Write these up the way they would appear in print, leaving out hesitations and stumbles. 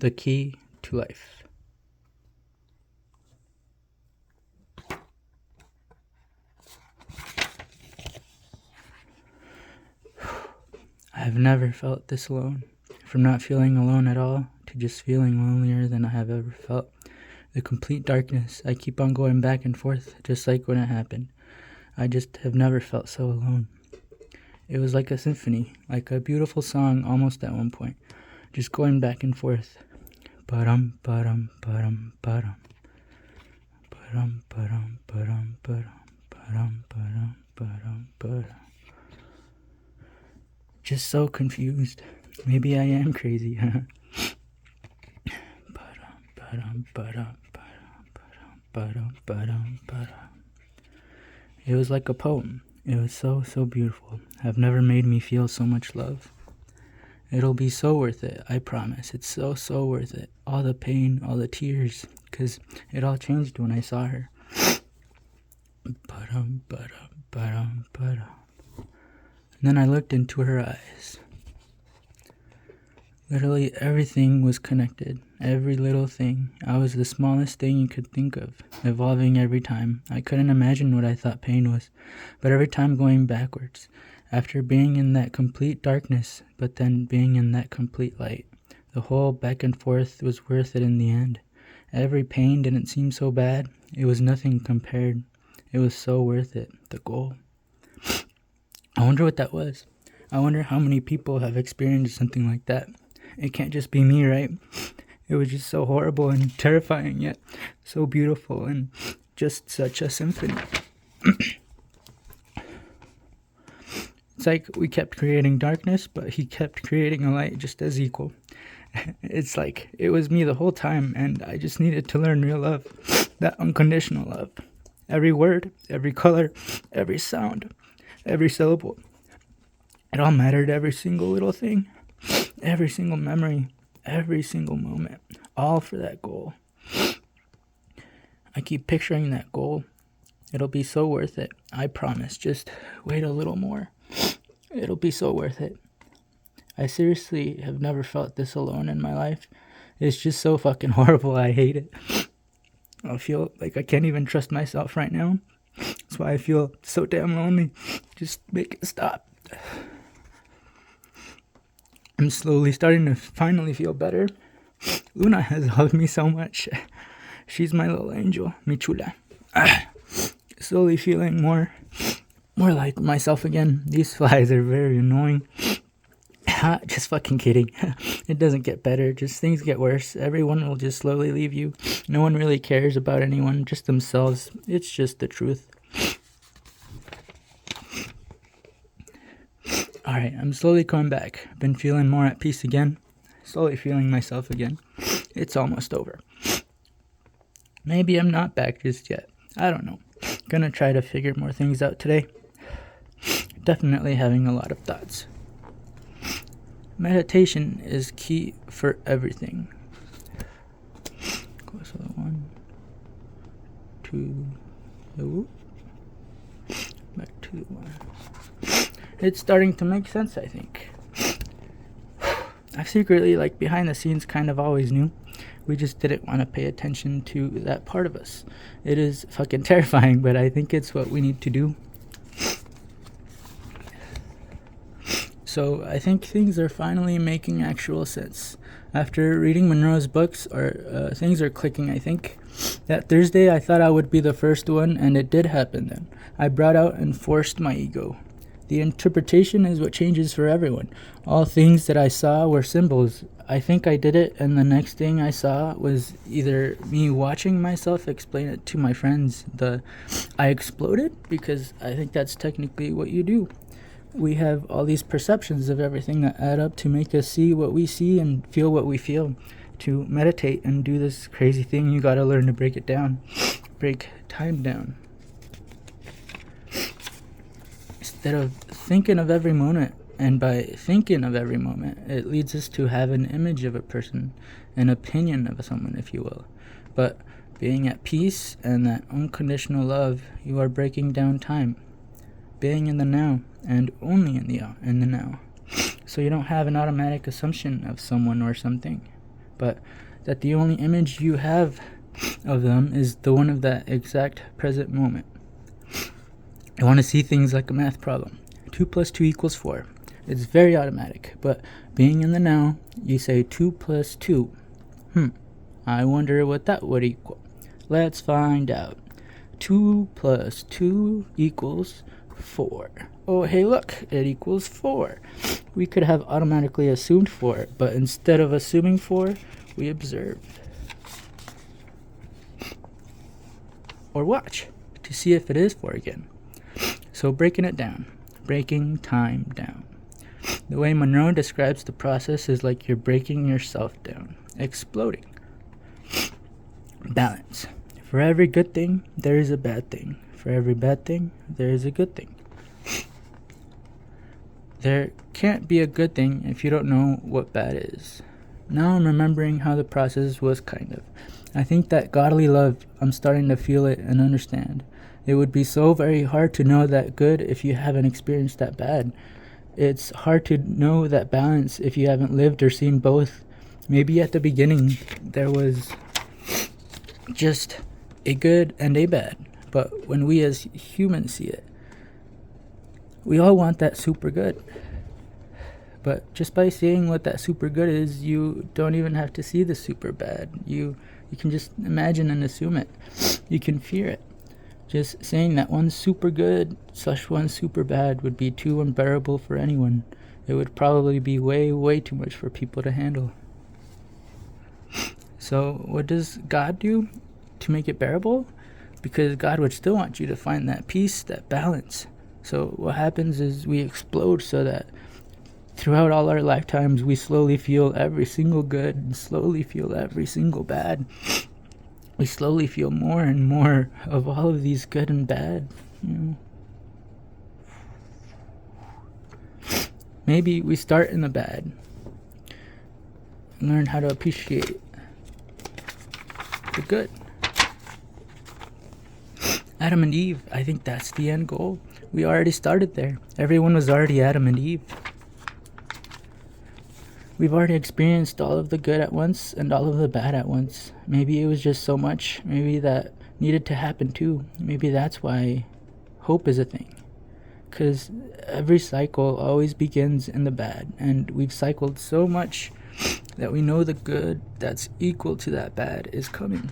The Key to Life. I have never felt this alone. From not feeling alone at all to just feeling lonelier than I have ever felt. The complete darkness. I keep on going back and forth, just like when it happened. I just have never felt so alone. It was like a symphony, like a beautiful song almost at one point. Just going back and forth. Ba-dum, ba-dum, ba-dum, ba-dum. Ba-dum, ba-dum, ba-dum, ba-dum. Ba-dum, ba-dum, ba-dum, ba-dum. Just so confused. Maybe I am crazy. Ba-dum, ba-dum, ba-dum, ba-dum, ba-dum, ba-dum, ba-dum. It was like a poem. It was so beautiful. Have never made me feel so much love. It'll be so worth it, I promise. It's so worth it. All the pain, all the tears, because it all changed when I saw her. Ba-dum, ba-dum, ba-dum, ba-dum. And then I looked into her eyes. Literally everything was connected. Every little thing. I was the smallest thing you could think of, evolving every time. I couldn't imagine what I thought pain was, but every time going backwards. After being in that complete darkness, but then being in that complete light. The whole back and forth was worth it in the end. Every pain didn't seem so bad. It was nothing compared. It was so worth it. The goal. I wonder what that was. I wonder how many people have experienced something like that. It can't just be me, right? It was just so horrible and terrifying, yet so beautiful and just such a symphony. It's like we kept creating darkness, but he kept creating a light just as equal. It's like it was me the whole time, and I just needed to learn real love, that unconditional love. Every word, every color, every sound, every syllable. It all mattered, every single little thing, every single memory, every single moment, all for that goal. I keep picturing that goal. It'll be so worth it, I promise. Just wait a little more. It'll be so worth it. I seriously have never felt this alone in my life. It's just so fucking horrible. I hate it. I feel like I can't even trust myself right now. That's why I feel so damn lonely. Just make it stop. I'm slowly starting to finally feel better. Luna has hugged me so much. She's my little angel, mi chula. Slowly feeling more like myself again. These flies are very annoying. Just fucking kidding. It doesn't get better, just things get worse. Everyone will just slowly leave you. No one really cares about anyone, just themselves. It's just the truth. Alright, I'm slowly coming back. Been feeling more at peace again. Slowly feeling myself again. It's almost over. Maybe I'm not back just yet. I don't know. Gonna try to figure more things out today. Definitely having a lot of thoughts. Meditation is key for everything. So 1, 2, back to 1. It's starting to make sense, I think. I secretly, like behind the scenes, kind of always knew. We just didn't want to pay attention to that part of us. It is fucking terrifying, but I think it's what we need to do. So I think things are finally making actual sense. After reading Monroe's books, things are clicking, I think. That Thursday, I thought I would be the first one, and it did happen then. I brought out and forced my ego. The interpretation is what changes for everyone. All things that I saw were symbols. I think I did it, and the next thing I saw was either me watching myself explain it to my friends. I exploded, because I think that's technically what you do. We have all these perceptions of everything that add up to make us see what we see and feel what we feel. To meditate and do this crazy thing, you gotta learn to break it down. Break time down. Instead of thinking of every moment, and by thinking of every moment, it leads us to have an image of a person, an opinion of someone, if you will. But being at peace and that unconditional love, you are breaking down time. Being in the now, and only in the now. So you don't have an automatic assumption of someone or something. but that the only image you have of them is the one of that exact present moment. I want to see things like a math problem. 2 plus 2 equals 4. It's very automatic, but being in the now, you say 2 plus 2. I wonder what that would equal. Let's find out. 2 plus 2 equals 4. Oh, hey, look, it equals 4. We could have automatically assumed 4, but instead of assuming 4, we observe. Or watch to see if it is 4 again. So breaking it down, breaking time down. The way Monroe describes the process is like you're breaking yourself down, exploding. Balance. For every good thing, there is a bad thing. For every bad thing, there is a good thing. There can't be a good thing if you don't know what bad is. Now I'm remembering how the process was kind of. I think that godly love, I'm starting to feel it and understand. It would be so very hard to know that good if you haven't experienced that bad. It's hard to know that balance if you haven't lived or seen both. Maybe at the beginning there was just a good and a bad, but when we as humans see it, we all want that super good. But just by seeing what that super good is, you don't even have to see the super bad. You can just imagine and assume it. You can fear it. Just saying that one super good / one super bad would be too unbearable for anyone. It would probably be way, way too much for people to handle. So what does God do to make it bearable? Because God would still want you to find that peace, that balance. So what happens is we explode so that throughout all our lifetimes we slowly feel every single good and slowly feel every single bad. We slowly feel more and more of all of these good and bad. Maybe we start in the bad and learn how to appreciate the good. Adam and Eve, I think that's the end goal. We already started there. Everyone was already Adam and Eve. We've already experienced all of the good at once and all of the bad at once. Maybe it was just so much. Maybe that needed to happen too. Maybe that's why hope is a thing. Because every cycle always begins in the bad. And we've cycled so much that we know the good that's equal to that bad is coming.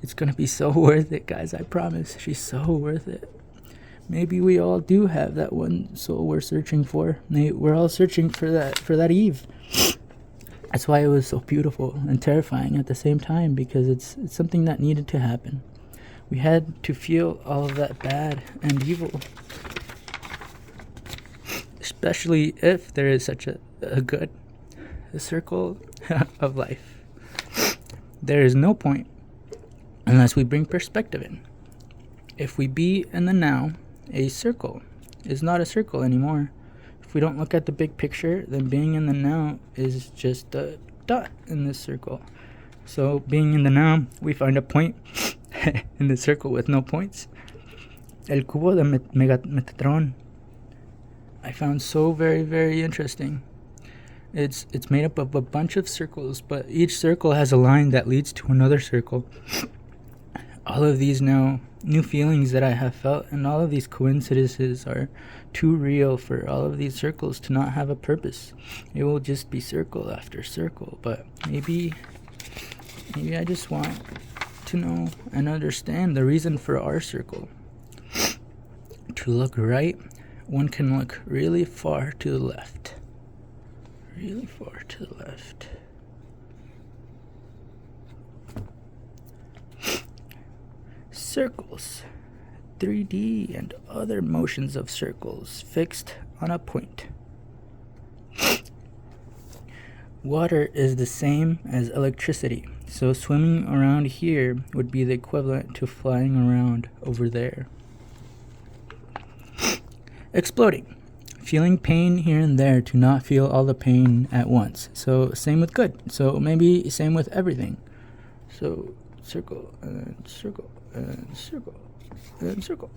It's going to be so worth it, guys. I promise. She's so worth it. Maybe we all do have that one soul we're searching for. We're all searching for that Eve. That's why it was so beautiful and terrifying at the same time, because it's something that needed to happen. We had to feel all of that bad and evil, especially if there is such a good, a circle of life. There is no point unless we bring perspective in. If we be in the now, a circle is not a circle anymore. If we don't look at the big picture, then being in the now is just a dot in this circle. So being in the now, we find a point in the circle with no points. El cubo de Metatron, I found so very, very interesting. It's made up of a bunch of circles, but each circle has a line that leads to another circle. All of these now new feelings that I have felt, and all of these coincidences are too real for all of these circles to not have a purpose. It will just be circle after circle. But maybe I just want to know and understand the reason for our circle. To look right, one can look really far to the left. Really far to the left. Circles, 3D and other motions of circles fixed on a point. Water is the same as electricity, so swimming around here would be the equivalent to flying around over there. Exploding, feeling pain here and there to not feel all the pain at once. So same with good, so maybe same with everything. So circle and circle and circle and circle.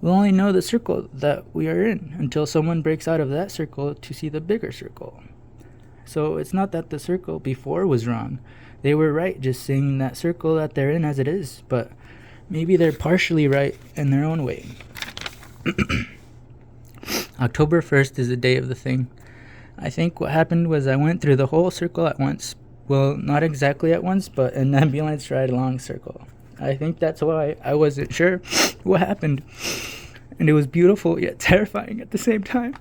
We'll only know the circle that we are in until someone breaks out of that circle to see the bigger circle. So it's not that the circle before was wrong. They were right just seeing that circle that they're in as it is, but maybe they're partially right in their own way. October 1st is the day of the thing. I think what happened was I went through the whole circle at once. Well, not exactly at once, but an ambulance ride along circle. I think that's why I wasn't sure what happened. And it was beautiful yet terrifying at the same time.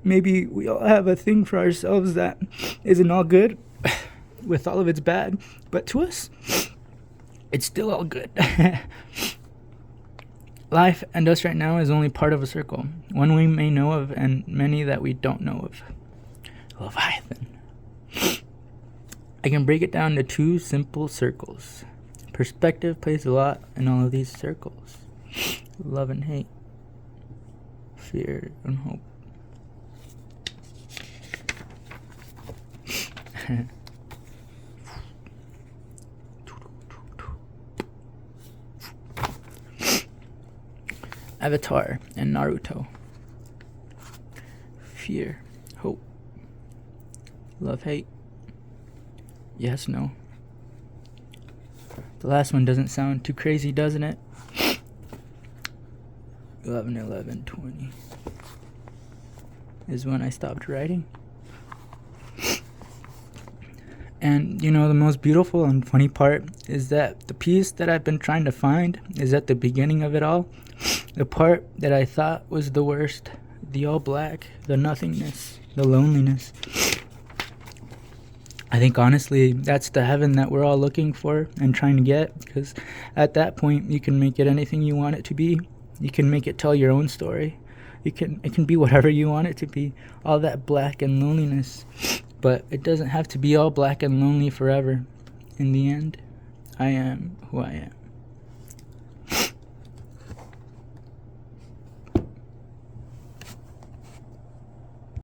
Maybe we all have a thing for ourselves that isn't all good, with all of its bad, but to us, it's still all good. Life and us right now is only part of a circle, one we may know of and many that we don't know of. Leviathan. I can break it down to two simple circles. Perspective plays a lot in all of these circles. Love and hate. Fear and hope. Avatar and Naruto. Fear, hope. Love, hate. Yes, no. The last one doesn't sound too crazy, doesn't it? 11/11/20 is when I stopped writing. And you know, the most beautiful and funny part is that the piece that I've been trying to find is at the beginning of it all. The part that I thought was the worst, the all black, the nothingness, the loneliness. I think honestly, that's the heaven that we're all looking for and trying to get, because at that point, you can make it anything you want it to be. You can make it tell your own story. It can be whatever you want it to be. All that black and loneliness. But it doesn't have to be all black and lonely forever. In the end, I am who I am.